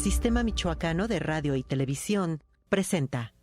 Sistema Michoacano de Radio y Televisión presenta.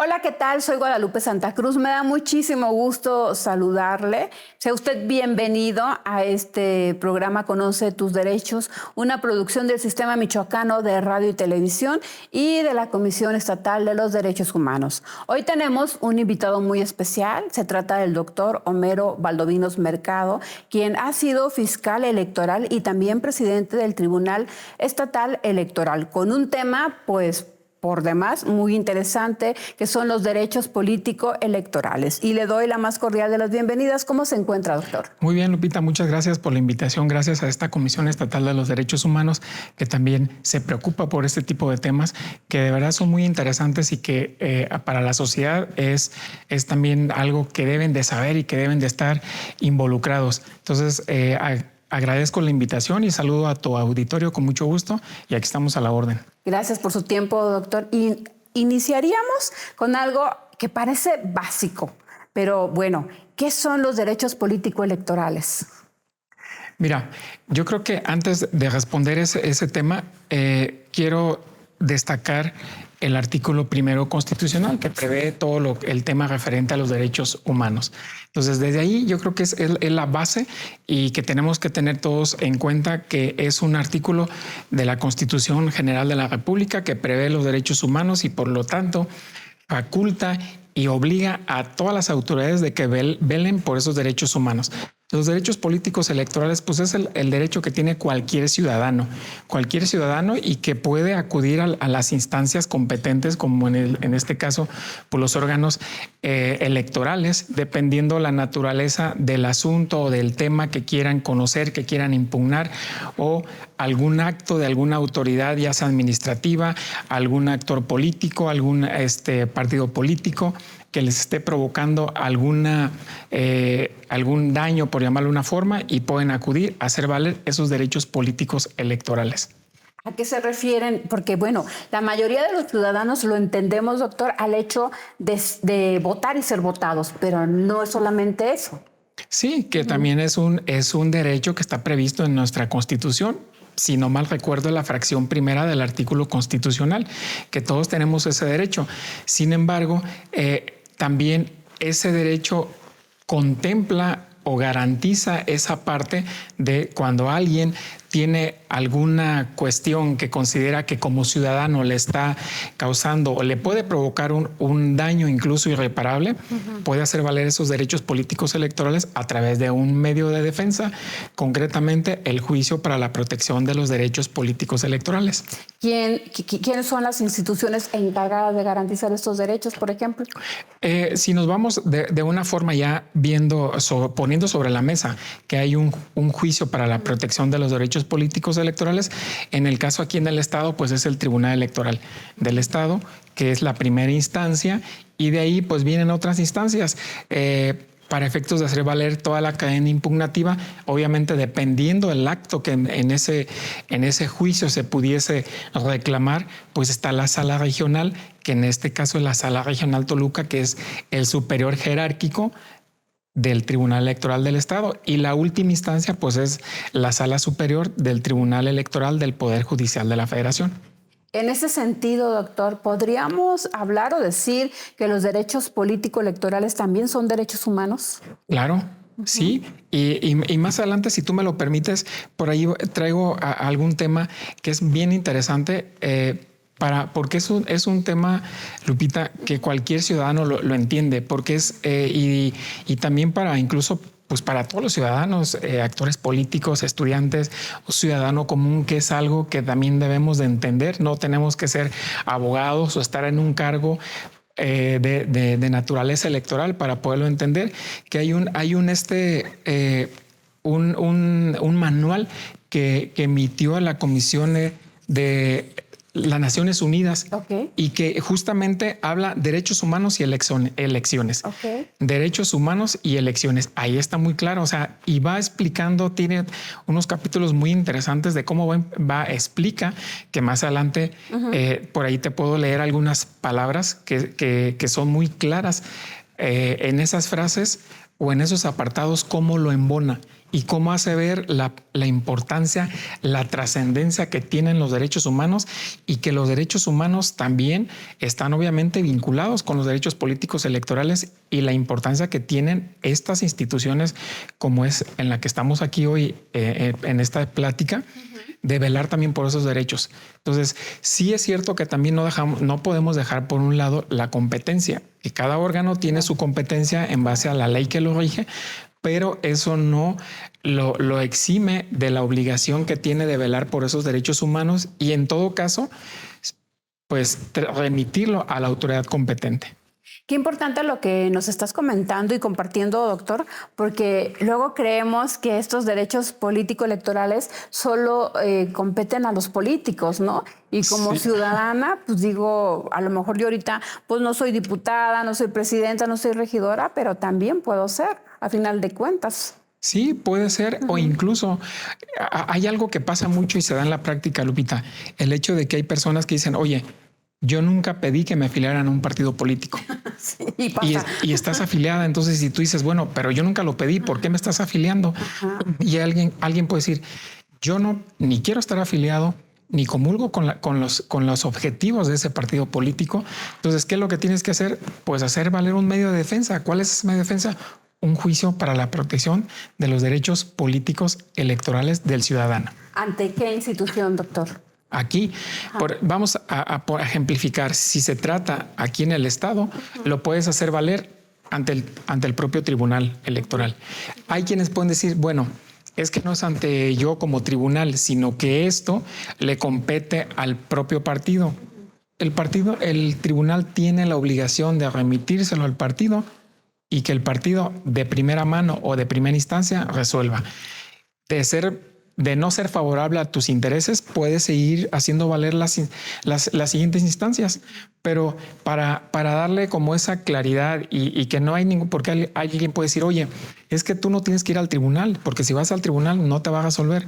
Hola, ¿qué tal? Soy Guadalupe Santa Cruz. Me da muchísimo gusto saludarle. Sea usted bienvenido a este programa Conoce tus Derechos, una producción del Sistema Michoacano de Radio y Televisión y de la Comisión Estatal de los Derechos Humanos. Hoy tenemos un invitado muy especial. Se trata del doctor Homero Valdovinos Mercado, quien ha sido fiscal electoral y también presidente del Tribunal Estatal Electoral, con un tema, pues, por demás, muy interesante, que son los derechos político-electorales. Y le doy la más cordial de las bienvenidas. ¿Cómo se encuentra, doctor? Muy bien, Lupita, muchas gracias por la invitación. Gracias a esta Comisión Estatal de los Derechos Humanos, que también se preocupa por este tipo de temas, que de verdad son muy interesantes y que para la sociedad es también algo que deben de saber y que deben de estar involucrados. Entonces, agradezco la invitación y saludo a tu auditorio con mucho gusto y aquí estamos a la orden. Gracias por su tiempo, doctor. Y iniciaríamos con algo que parece básico, pero bueno, ¿qué son los derechos político-electorales? Mira, yo creo que antes de responder ese tema, quiero destacar el artículo primero constitucional que prevé todo el tema referente a los derechos humanos. Entonces, desde ahí yo creo que es la base y que tenemos que tener todos en cuenta que es un artículo de la Constitución General de la República que prevé los derechos humanos y por lo tanto faculta y obliga a todas las autoridades de que velen por esos derechos humanos. Los derechos políticos electorales, pues es el derecho que tiene cualquier ciudadano y que puede acudir a las instancias competentes, como en este caso, por los órganos electorales, dependiendo la naturaleza del asunto o del tema que quieran conocer, que quieran impugnar, o algún acto de alguna autoridad, ya sea administrativa, algún actor político, algún partido político que les esté provocando algún daño, por llamarlo de una forma, y pueden acudir a hacer valer esos derechos políticos electorales. ¿A qué se refieren? Porque, bueno, la mayoría de los ciudadanos lo entendemos, doctor, al hecho de votar y ser votados, pero no es solamente eso. Sí, que también es un derecho que está previsto en nuestra Constitución. Si no mal recuerdo, la fracción primera del artículo constitucional, que todos tenemos ese derecho. Sin embargo, también ese derecho contempla o garantiza esa parte de cuando alguien tiene alguna cuestión que considera que como ciudadano le está causando o le puede provocar un daño incluso irreparable, puede hacer valer esos derechos políticos electorales a través de un medio de defensa, concretamente el juicio para la protección de los derechos políticos electorales. ¿Quiénes son las instituciones encargadas de garantizar estos derechos, por ejemplo? Si nos vamos de una forma ya poniendo sobre la mesa que hay un juicio para la protección de los derechos políticos electorales, en el caso aquí en el Estado, pues es el Tribunal Electoral del Estado, que es la primera instancia, y de ahí pues vienen otras instancias para efectos de hacer valer toda la cadena impugnativa, obviamente dependiendo del acto que en ese juicio se pudiese reclamar, pues está la Sala Regional, que en este caso es la Sala Regional Toluca, que es el superior jerárquico del Tribunal Electoral del Estado, y la última instancia pues es la Sala Superior del Tribunal Electoral del Poder Judicial de la Federación. En ese sentido, doctor, ¿podríamos hablar o decir que los derechos político-electorales también son derechos humanos? Claro. Sí, y más adelante, si tú me lo permites, por ahí traigo algún tema que es bien interesante, porque es un tema, Lupita, que cualquier ciudadano lo entiende, porque y también para incluso pues para todos los ciudadanos, actores políticos, estudiantes, o ciudadano común, que es algo que también debemos de entender. No tenemos que ser abogados o estar en un cargo de naturaleza electoral para poderlo entender, que hay un manual que emitió la Comisión de las Naciones Unidas, Okay. y que justamente habla derechos humanos y elecciones. Okay. Derechos humanos y elecciones. Ahí está muy claro. O sea, y va explicando, tiene unos capítulos muy interesantes de cómo explica, que más adelante por ahí te puedo leer algunas palabras que son muy claras en esas frases o en esos apartados, cómo lo embona y cómo hace ver la importancia, la trascendencia que tienen los derechos humanos, y que los derechos humanos también están obviamente vinculados con los derechos políticos electorales, y la importancia que tienen estas instituciones como es en la que estamos aquí hoy en esta plática, de velar también por esos derechos. Entonces, sí es cierto que también no podemos dejar por un lado la competencia, y cada órgano tiene su competencia en base a la ley que lo rige, pero eso no lo exime de la obligación que tiene de velar por esos derechos humanos, y en todo caso, pues remitirlo a la autoridad competente. Qué importante lo que nos estás comentando y compartiendo, doctor, porque luego creemos que estos derechos político-electorales solo competen a los políticos, ¿no? Y como ciudadana, pues digo, a lo mejor yo ahorita pues no soy diputada, no soy presidenta, no soy regidora, pero también puedo ser, a final de cuentas. Sí, puede ser, o incluso hay algo que pasa mucho y se da en la práctica, Lupita, el hecho de que hay personas que dicen, oye, yo nunca pedí que me afiliaran a un partido político. Sí, y pasa. Y estás afiliada. Entonces, si tú dices, bueno, pero yo nunca lo pedí, ¿por qué me estás afiliando? Y alguien puede decir, yo no, ni quiero estar afiliado, ni comulgo con los objetivos de ese partido político. Entonces, ¿qué es lo que tienes que hacer? Pues hacer valer un medio de defensa. ¿Cuál es ese medio de defensa? Un juicio para la protección de los derechos políticos electorales del ciudadano. ¿Ante qué institución, doctor? Aquí vamos a ejemplificar. Si se trata aquí en el estado, lo puedes hacer valer ante el propio tribunal electoral. Hay quienes pueden decir, bueno, es que no es ante yo como tribunal, sino que esto le compete al propio partido. El tribunal tiene la obligación de remitírselo al partido, y que el partido de primera mano o de primera instancia resuelva. De no ser favorable a tus intereses, puedes seguir haciendo valer las siguientes instancias, pero para darle como esa claridad y que no hay ningún, porque alguien puede decir, oye, es que tú no tienes que ir al tribunal, porque si vas al tribunal no te va a resolver.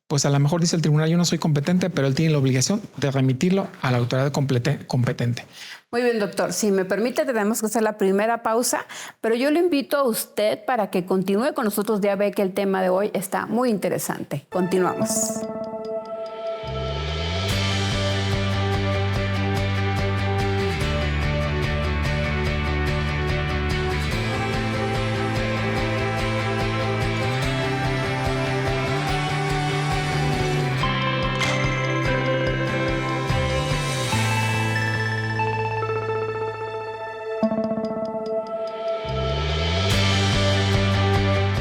Pues a lo mejor dice el tribunal, yo no soy competente, pero él tiene la obligación de remitirlo a la autoridad competente. Muy bien, doctor. Si me permite, tenemos que hacer la primera pausa, pero yo le invito a usted para que continúe con nosotros. Ya ve que el tema de hoy está muy interesante. Continuamos.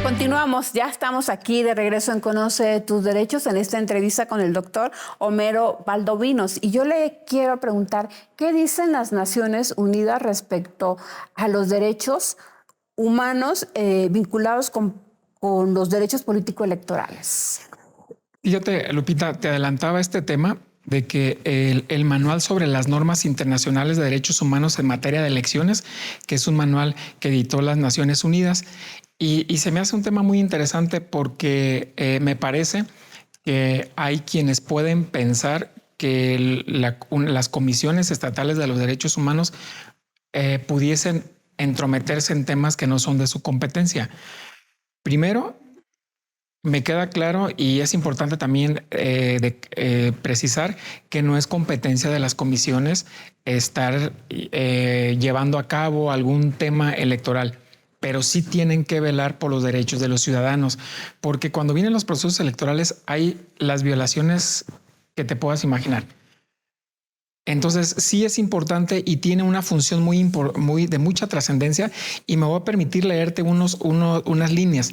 Continuamos, ya estamos aquí de regreso en Conoce tus Derechos, en esta entrevista con el doctor Homero Valdovinos. Y yo le quiero preguntar, ¿qué dicen las Naciones Unidas respecto a los derechos humanos vinculados con los derechos político-electorales? Fíjate, Lupita, te adelantaba este tema de que el manual sobre las normas internacionales de derechos humanos en materia de elecciones, que es un manual que editó las Naciones Unidas, y se me hace un tema muy interesante porque me parece que hay quienes pueden pensar que las comisiones estatales de los derechos humanos pudiesen entrometerse en temas que no son de su competencia. Primero, me queda claro, y es importante también precisar que no es competencia de las comisiones estar llevando a cabo algún tema electoral, pero sí tienen que velar por los derechos de los ciudadanos, porque cuando vienen los procesos electorales hay las violaciones que te puedas imaginar. Entonces sí es importante y tiene una función muy de mucha trascendencia, y me voy a permitir leerte unas líneas.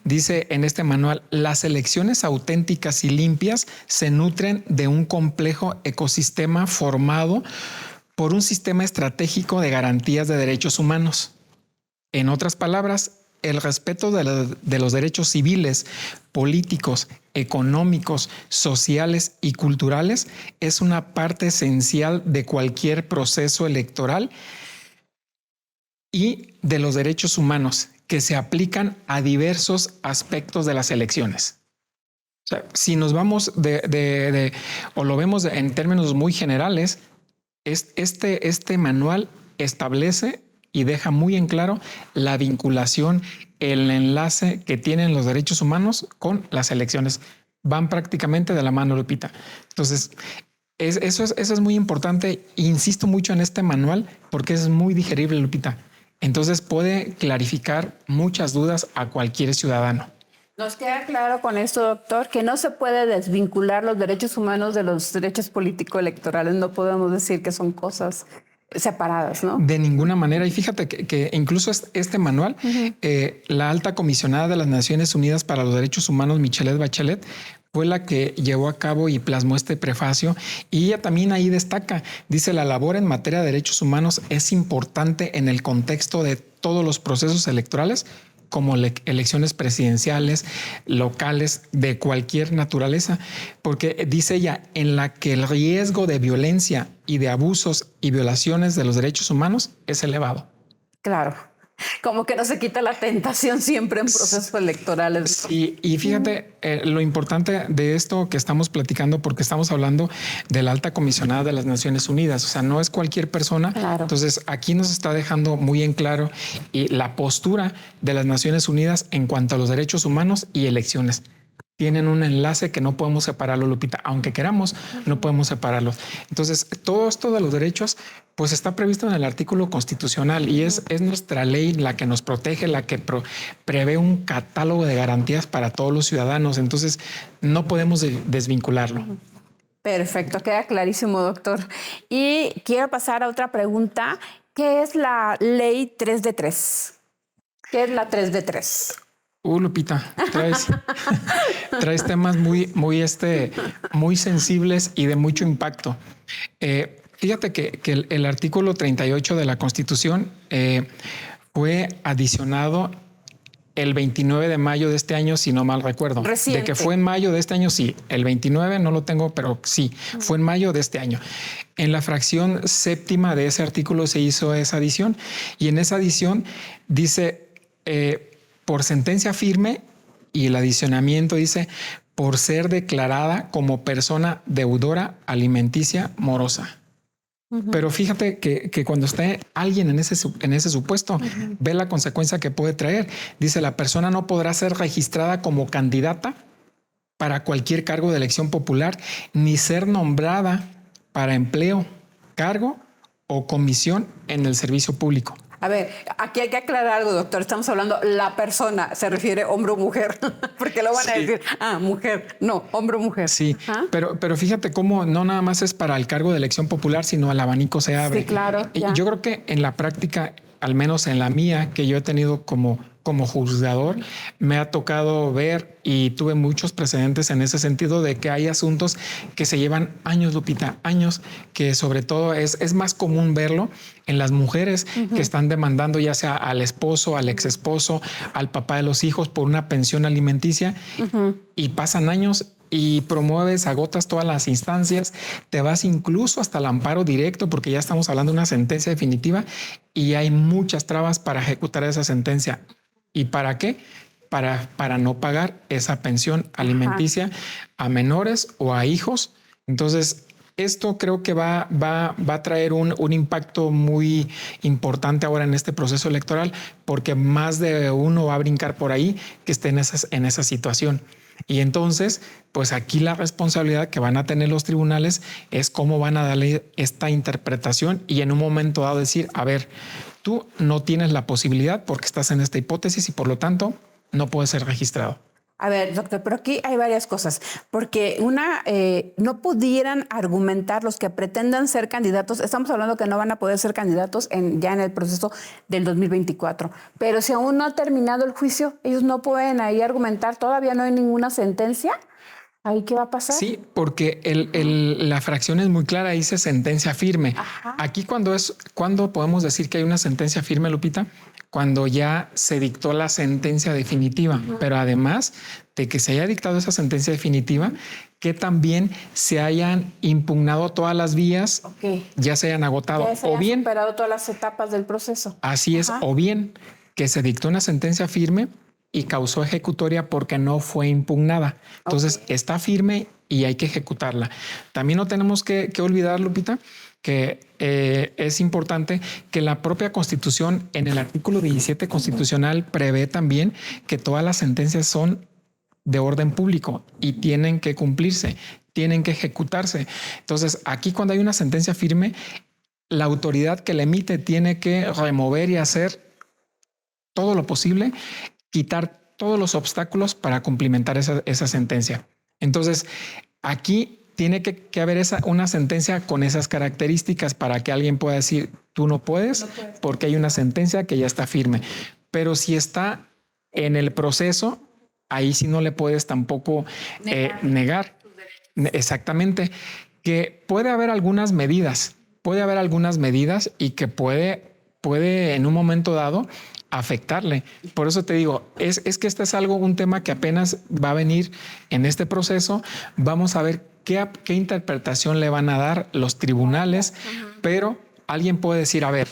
Dice en este manual: las elecciones auténticas y limpias se nutren de un complejo ecosistema formado por un sistema estratégico de garantías de derechos humanos. En otras palabras, el respeto de los derechos civiles, políticos, económicos, sociales y culturales es una parte esencial de cualquier proceso electoral y de los derechos humanos que se aplican a diversos aspectos de las elecciones. O sea, si nos vamos o lo vemos en términos muy generales, este manual establece y deja muy en claro la vinculación, el enlace que tienen los derechos humanos con las elecciones. Van prácticamente de la mano, Lupita. Entonces, eso es muy importante. Insisto mucho en este manual porque es muy digerible, Lupita. Entonces puede clarificar muchas dudas a cualquier ciudadano. Nos queda claro con esto, doctor, que no se puede desvincular los derechos humanos de los derechos político-electorales. No podemos decir que son cosas separadas, ¿no? De ninguna manera. Y fíjate que incluso este manual, la alta comisionada de las Naciones Unidas para los Derechos Humanos, Michelle Bachelet, fue la que llevó a cabo y plasmó este prefacio. Y ella también ahí destaca, dice, la labor en materia de derechos humanos es importante en el contexto de todos los procesos electorales, como elecciones presidenciales, locales, de cualquier naturaleza, porque dice ella, en la que el riesgo de violencia y de abusos y violaciones de los derechos humanos es elevado. Claro. Como que no se quita la tentación siempre en procesos electorales. Sí, y fíjate lo importante de esto que estamos platicando, porque estamos hablando de la alta comisionada de las Naciones Unidas, o sea, no es cualquier persona. Claro. Entonces, aquí nos está dejando muy en claro la postura de las Naciones Unidas en cuanto a los derechos humanos y elecciones. Tienen un enlace que no podemos separarlo, Lupita. Aunque queramos, no podemos separarlos. Entonces, todo esto de los derechos, pues está previsto en el artículo constitucional y es nuestra ley la que nos protege, la que prevé un catálogo de garantías para todos los ciudadanos. Entonces, no podemos desvincularlo. Perfecto, queda clarísimo, doctor. Y quiero pasar a otra pregunta. ¿Qué es la ley 3 de 3? ¿Qué es la 3 de 3? Lupita, traes temas muy sensibles y de mucho impacto. Fíjate que el artículo 38 de la Constitución fue adicionado el 29 de mayo de este año, si no mal recuerdo. Reciente. De que fue en mayo de este año, sí. El 29 no lo tengo, pero sí, fue en mayo de este año. En la fracción séptima de ese artículo se hizo esa adición y en esa adición dice... por sentencia firme, y el adicionamiento dice por ser declarada como persona deudora alimenticia morosa. Pero fíjate que cuando esté alguien en ese supuesto, ve la consecuencia que puede traer. Dice, la persona no podrá ser registrada como candidata para cualquier cargo de elección popular, ni ser nombrada para empleo, cargo o comisión en el servicio público. A ver, aquí hay que aclarar algo, doctor. Estamos hablando la persona, se refiere hombre o mujer, porque lo van a decir, mujer, no, hombre o mujer. Sí, pero fíjate cómo no nada más es para el cargo de elección popular, sino el abanico se abre. Sí, claro. Y yo creo que en la práctica, al menos en la mía, que yo he tenido como juzgador, me ha tocado ver y tuve muchos precedentes en ese sentido de que hay asuntos que se llevan años, Lupita, años, que sobre todo es más común verlo en las mujeres que están demandando ya sea al esposo, al ex esposo, al papá de los hijos por una pensión alimenticia y pasan años y promueves, agotas todas las instancias, te vas incluso hasta el amparo directo porque ya estamos hablando de una sentencia definitiva y hay muchas trabas para ejecutar esa sentencia. ¿Y para qué? Para no pagar esa pensión alimenticia a menores o a hijos. Entonces, esto creo que va a traer un impacto muy importante ahora en este proceso electoral, porque más de uno va a brincar por ahí que esté en esa situación. Y entonces, pues aquí la responsabilidad que van a tener los tribunales es cómo van a darle esta interpretación y en un momento dado decir, a ver, tú no tienes la posibilidad porque estás en esta hipótesis y por lo tanto no puedes ser registrado. A ver, doctor, pero aquí hay varias cosas, porque no pudieran argumentar los que pretendan ser candidatos, estamos hablando que no van a poder ser candidatos ya en el proceso del 2024, pero si aún no ha terminado el juicio, ellos no pueden ahí argumentar, todavía no hay ninguna sentencia. ¿Ahí qué va a pasar? Sí, porque la fracción es muy clara, dice sentencia firme. Aquí cuando podemos decir que hay una sentencia firme, Lupita, cuando ya se dictó la sentencia definitiva, pero además de que se haya dictado esa sentencia definitiva, que también se hayan impugnado todas las vías, ya se hayan agotado, ya se o hayan bien superado todas las etapas del proceso. Así es, o bien que se dictó una sentencia firme y causó ejecutoria porque no fue impugnada. Entonces está firme y hay que ejecutarla. También no tenemos que olvidar, Lupita, que es importante que la propia Constitución, en el artículo 17 constitucional, prevé también que todas las sentencias son de orden público y tienen que cumplirse, tienen que ejecutarse. Entonces, aquí cuando hay una sentencia firme, la autoridad que la emite tiene que remover y hacer todo lo posible, quitar todos los obstáculos para cumplimentar esa sentencia. Entonces, aquí tiene que haber una sentencia con esas características para que alguien pueda decir, tú no puedes, porque hay una sentencia que ya está firme. Pero si está en el proceso, ahí sí no le puedes tampoco negar. Exactamente. Que puede haber algunas medidas y que puede en un momento dado afectarle. Por eso te digo, es que este es un tema que apenas va a venir en este proceso. Vamos a ver qué interpretación le van a dar los tribunales, pero alguien puede decir, a ver,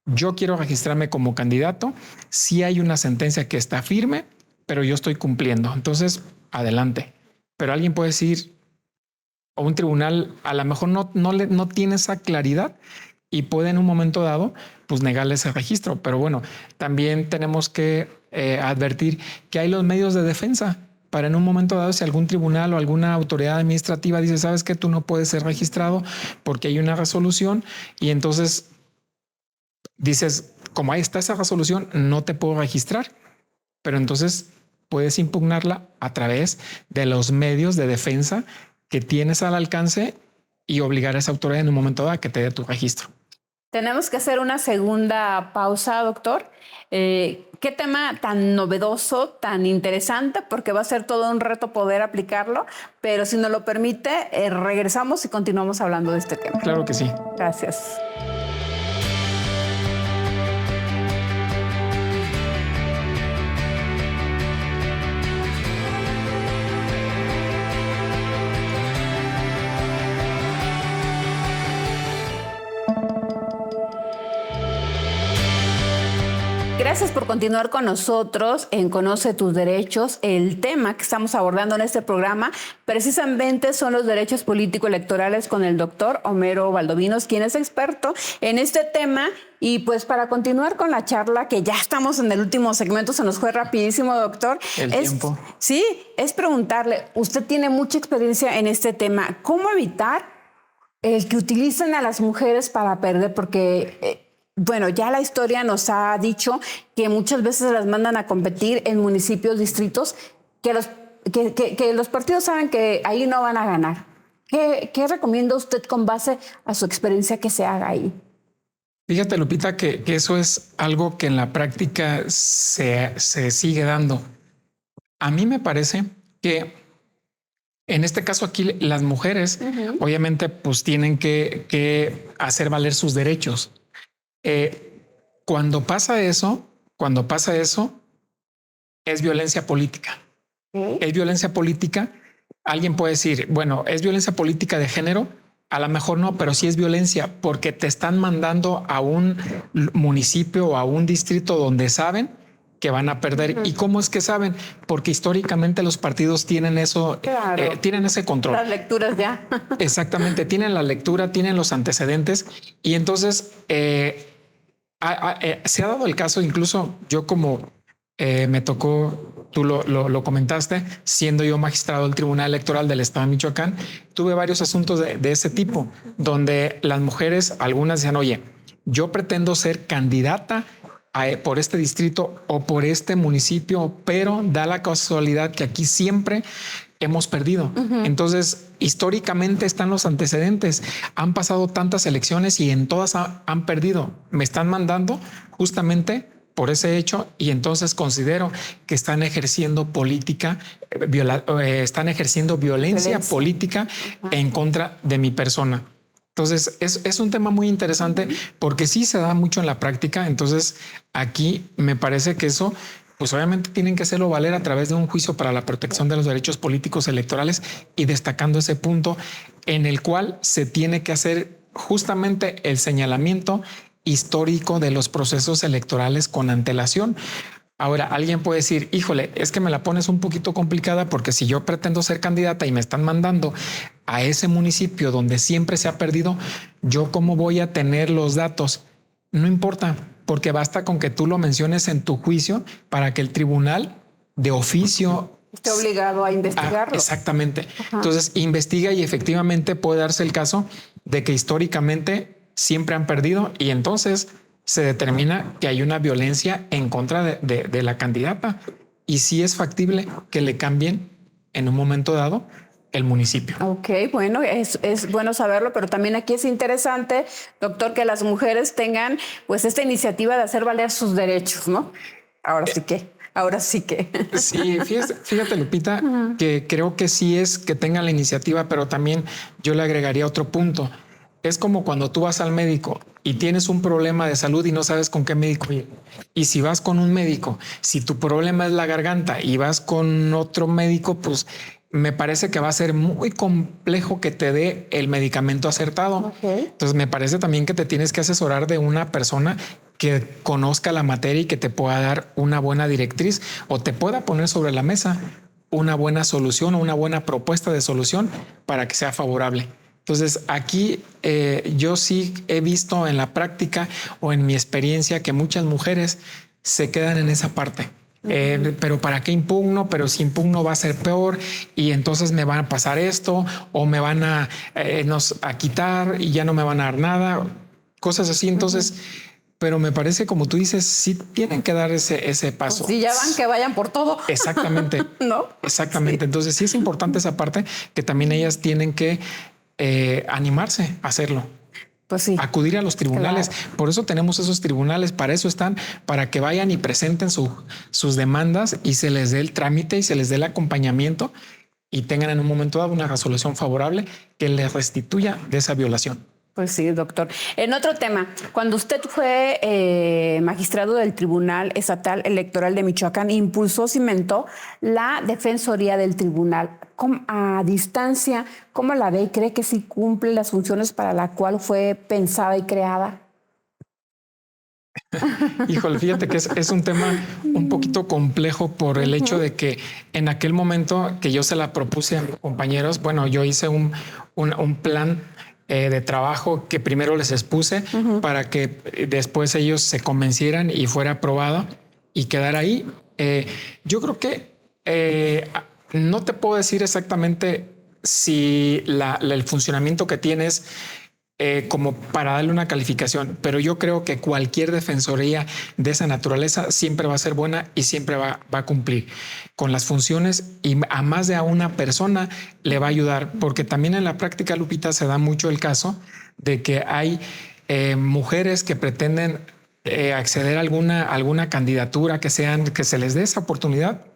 yo quiero registrarme como candidato, sí hay una sentencia que está firme, pero yo estoy cumpliendo. Entonces, adelante. Pero alguien puede decir, o un tribunal a lo mejor no tiene esa claridad y puede en un momento dado pues negarle ese registro. Pero bueno, también tenemos que advertir que hay los medios de defensa para en un momento dado, si algún tribunal o alguna autoridad administrativa dice, sabes que tú no puedes ser registrado porque hay una resolución, y entonces dices, como ahí está esa resolución, no te puedo registrar. Pero entonces puedes impugnarla a través de los medios de defensa que tienes al alcance y obligar a esa autoridad en un momento dado a que te dé tu registro. Tenemos que hacer una segunda pausa, doctor. Qué tema tan novedoso, tan interesante, porque va a ser todo un reto poder aplicarlo, pero si nos lo permite, regresamos y continuamos hablando de este tema. Claro que sí. Gracias. Gracias por continuar con nosotros en Conoce tus Derechos. El tema que estamos abordando en este programa precisamente son los derechos político-electorales con el doctor Homero Valdovinos, quien es experto en este tema. Y pues para continuar con la charla, que ya estamos en el último segmento, se nos fue rapidísimo, doctor. El tiempo. Sí, es preguntarle, usted tiene mucha experiencia en este tema, ¿cómo evitar el que utilicen a las mujeres para perder? Porque bueno, ya la historia nos ha dicho que muchas veces las mandan a competir en municipios, distritos, que los partidos saben que ahí no van a ganar. ¿Qué recomienda usted con base a su experiencia que se haga ahí? Fíjate, Lupita, que eso es algo que en la práctica se sigue dando. A mí me parece que en este caso aquí las mujeres obviamente pues tienen que hacer valer sus derechos. Cuando pasa eso, es violencia política. Es violencia política. Alguien puede decir, bueno, ¿es violencia política de género? A lo mejor no, pero sí es violencia porque te están mandando a un municipio o a un distrito donde saben que van a perder. ¿Y cómo es que saben? Porque históricamente los partidos tienen eso, claro, tienen ese control. Las lecturas ya. Exactamente, tienen la lectura, tienen los antecedentes y entonces se ha dado el caso, incluso yo como me tocó, tú lo comentaste, siendo yo magistrado del Tribunal Electoral del Estado de Michoacán, tuve varios asuntos de ese tipo, donde las mujeres, algunas decían, oye, yo pretendo ser candidata por este distrito o por este municipio, pero da la casualidad que aquí siempre hemos perdido. Entonces, históricamente están los antecedentes. Han pasado tantas elecciones y en todas han perdido. Me están mandando justamente por ese hecho y entonces considero que están ejerciendo política, están ejerciendo violencia política en contra de mi persona. Entonces, es un tema muy interesante porque sí se da mucho en la práctica. Entonces, aquí me parece que eso, pues obviamente tienen que hacerlo valer a través de un juicio para la protección de los derechos políticos electorales y destacando ese punto en el cual se tiene que hacer justamente el señalamiento histórico de los procesos electorales con antelación. Ahora, alguien puede decir, híjole, es que me la pones un poquito complicada porque si yo pretendo ser candidata y me están mandando a ese municipio donde siempre se ha perdido, ¿yo cómo voy a tener los datos? No importa, porque basta con que tú lo menciones en tu juicio para que el tribunal de oficio esté obligado a investigarlo. Exactamente. Ajá. Entonces, investiga y efectivamente puede darse el caso de que históricamente siempre han perdido y entonces se determina que hay una violencia en contra de la candidata y sí es factible que le cambien en un momento dado el municipio. Ok, bueno, es bueno saberlo, pero también aquí es interesante, doctor, que las mujeres tengan pues esta iniciativa de hacer valer sus derechos, ¿no? Ahora sí que. Sí, fíjate Lupita, que creo que sí es que tengan la iniciativa, pero también yo le agregaría otro punto. Es como cuando tú vas al médico y tienes un problema de salud y no sabes con qué médico ir. Y si vas con un médico, si tu problema es la garganta y vas con otro médico, pues me parece que va a ser muy complejo que te dé el medicamento acertado. Okay. Entonces me parece también que te tienes que asesorar de una persona que conozca la materia y que te pueda dar una buena directriz o te pueda poner sobre la mesa una buena solución o una buena propuesta de solución para que sea favorable. Entonces aquí yo sí he visto en la práctica o en mi experiencia que muchas mujeres se quedan en esa parte. Pero ¿para qué impugno? Pero si impugno va a ser peor y entonces me van a pasar esto o me van a quitar y ya no me van a dar nada, cosas así. Entonces, pero me parece, como tú dices, sí tienen que dar ese paso. Pues si ya van, que vayan por todo. Exactamente. ¿No? Exactamente. Sí. Entonces sí es importante esa parte que también ellas tienen que animarse a hacerlo. Pues sí. Acudir a los tribunales. Claro. Por eso tenemos esos tribunales, para eso están, para que vayan y presenten sus demandas y se les dé el trámite y se les dé el acompañamiento y tengan en un momento dado una resolución favorable que les restituya de esa violación. Pues sí, doctor. En otro tema, cuando usted fue magistrado del Tribunal Estatal Electoral de Michoacán, impulsó, cimentó la Defensoría del Tribunal. A distancia, ¿cómo la ve? ¿Cree que sí cumple las funciones para la cual fue pensada y creada? Híjole, fíjate que es un tema un poquito complejo por el hecho de que en aquel momento que yo se la propuse a mis compañeros, bueno, yo hice un plan de trabajo que primero les expuse para que después ellos se convencieran y fuera aprobado y quedar ahí. Yo creo que no te puedo decir exactamente si el funcionamiento que tienes como para darle una calificación, pero yo creo que cualquier defensoría de esa naturaleza siempre va a ser buena y siempre va a cumplir con las funciones y a más de a una persona le va a ayudar, porque también en la práctica, Lupita, se da mucho el caso de que hay mujeres que pretenden acceder a alguna candidatura que se les dé esa oportunidad.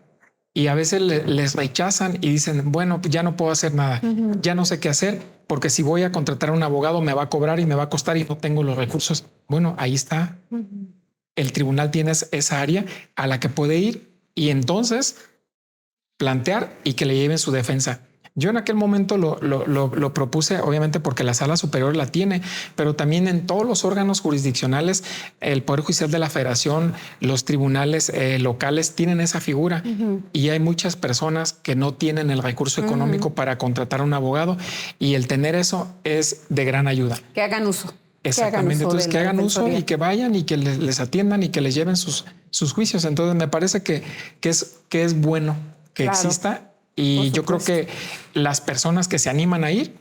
Y a veces les rechazan y dicen, bueno, ya no puedo hacer nada, ya no sé qué hacer, porque si voy a contratar a un abogado me va a cobrar y me va a costar y no tengo los recursos. Bueno, ahí está. El tribunal tiene esa área a la que puede ir y entonces plantear y que le lleven su defensa. Yo en aquel momento lo propuse, obviamente porque la Sala Superior la tiene, pero también en todos los órganos jurisdiccionales, el Poder Judicial de la Federación, los tribunales locales tienen esa figura y hay muchas personas que no tienen el recurso económico para contratar a un abogado y el tener eso es de gran ayuda. Que hagan uso. Exactamente, entonces que hagan uso y que vayan y que les atiendan y que les lleven sus juicios. Entonces me parece que es bueno que exista. Y yo creo que las personas que se animan a ir,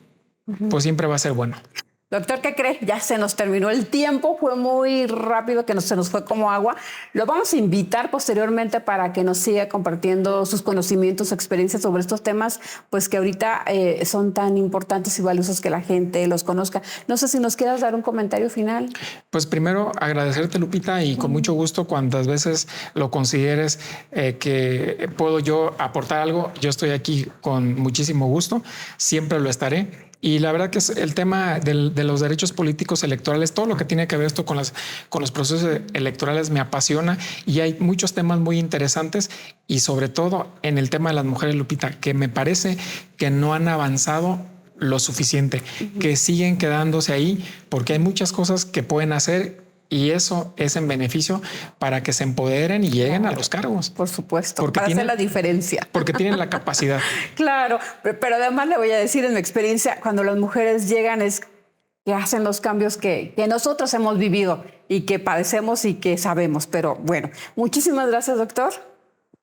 pues siempre va a ser bueno. Doctor, ¿qué cree? Ya se nos terminó el tiempo, fue muy rápido, se nos fue como agua. Lo vamos a invitar posteriormente para que nos siga compartiendo sus conocimientos, experiencias sobre estos temas, pues que ahorita son tan importantes y valiosos que la gente los conozca. No sé si nos quieras dar un comentario final. Pues primero agradecerte, Lupita, y con mucho gusto cuantas veces lo consideres que puedo yo aportar algo, yo estoy aquí con muchísimo gusto, siempre lo estaré. Y la verdad que es el tema de los derechos políticos electorales, todo lo que tiene que ver esto con los procesos electorales me apasiona, y hay muchos temas muy interesantes, y sobre todo en el tema de las mujeres, Lupita, que me parece que no han avanzado lo suficiente, que siguen quedándose ahí, porque hay muchas cosas que pueden hacer, y eso es en beneficio para que se empoderen y lleguen a los cargos. Por supuesto, Porque para hacer la diferencia. Porque tienen la capacidad. Claro, pero además le voy a decir, en mi experiencia, cuando las mujeres llegan es que hacen los cambios que nosotros hemos vivido y que padecemos y que sabemos. Pero bueno, muchísimas gracias, doctor.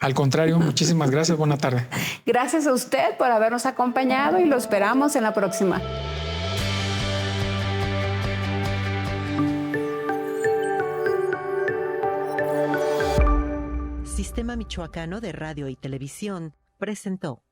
Al contrario, muchísimas gracias. Buena tarde. Gracias a usted por habernos acompañado y lo esperamos en la próxima. Sistema Michoacano de Radio y Televisión presentó.